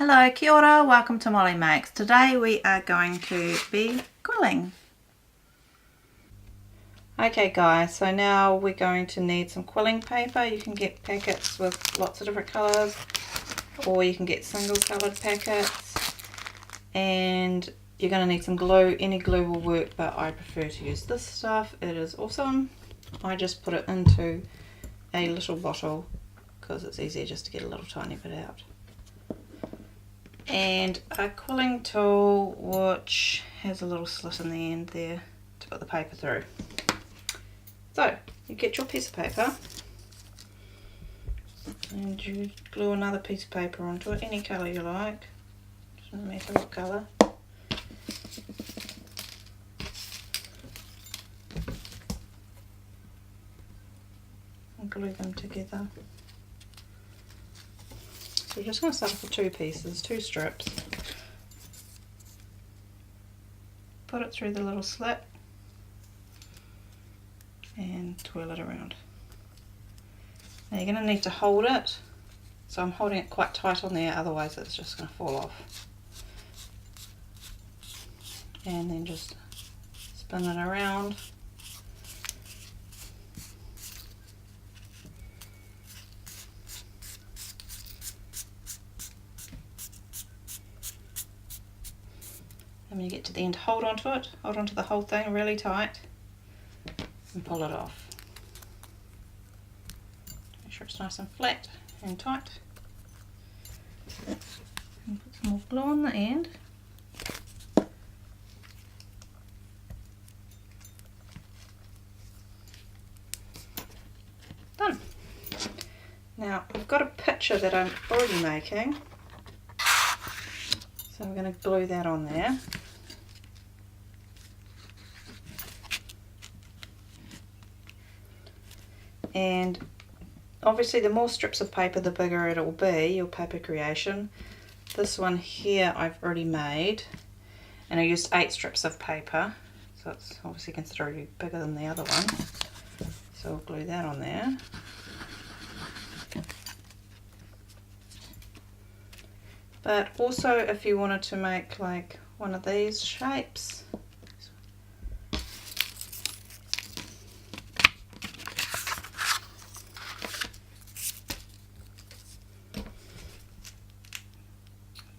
Hello, kia ora, welcome to Molly Makes. Today we are going to be quilling. Okay guys, so now we're going to need some quilling paper. You can get packets with lots of different colours, or you can get single coloured packets, and you're going to need some glue. Any glue will work, but I prefer to use this stuff. It is awesome. I just put it into a little bottle because it's easier just to get a little tiny bit out. And a quilling tool which has a little slit in the end there to put the paper through. So you get your piece of paper and you glue another piece of paper onto it, any colour you like, doesn't matter what colour. And glue them together. So we're just going to start off with two pieces, two strips. Put it through the little slit and twirl it around. Now you're going to need to hold it, so I'm holding it quite tight on there, otherwise it's just going to fall off. And then just spin it around. And when you get to the end, hold onto it, hold onto the whole thing really tight and pull it off. Make sure it's nice and flat and tight. And put some more glue on the end. Done. Now I've got a picture that I'm already making, so I'm going to glue that on there. And obviously the more strips of paper the bigger it will be, your paper creation. This one here I've already made, and I used 8 strips of paper, so it's obviously considerably bigger than the other one. So I'll glue that on there. But also if you wanted to make like one of these shapes,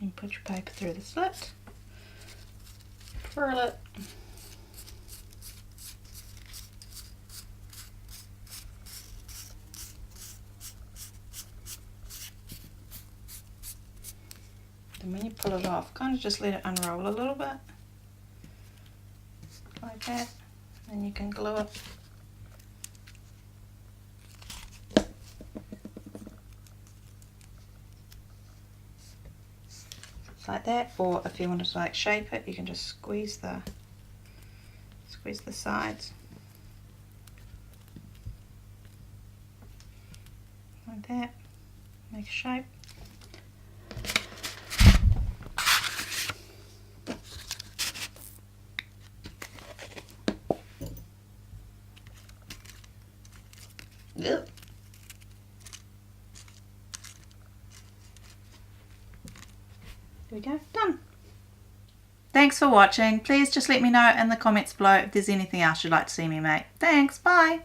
you put your paper through the slit, twirl it, and when you pull it off, kind of just let it unroll a little bit, like that, and you can glue it. Like that, or if you wanted to like shape it, you can just squeeze the sides like that, make a shape. Yep. There we go, done. Thanks for watching. Please just let me know in the comments below if there's anything else you'd like to see me make. Thanks, bye.